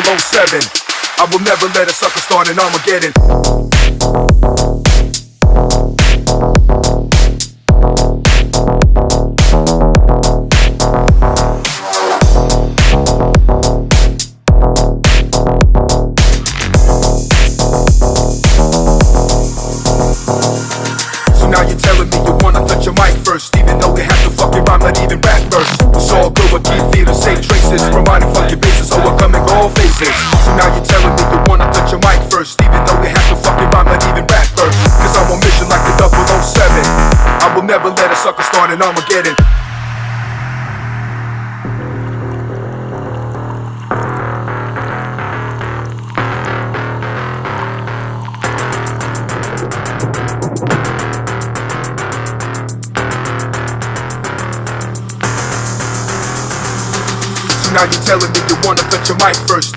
007. I will never let a sucker start an Armageddon. So now you're telling me you wanna touch your mic first, even though it has to fucking rhyme, not even rap verse. It's all good, but keep feeling same traces, reminding fuck your business, so we're coming all faces. So now you're telling me you wanna touch your mic first, even though it has to fucking rhyme, not even rap verse. Cause I'm on mission like the 007. I will never let a sucker start an Armageddon. So now you're telling me you wanna touch your mic first.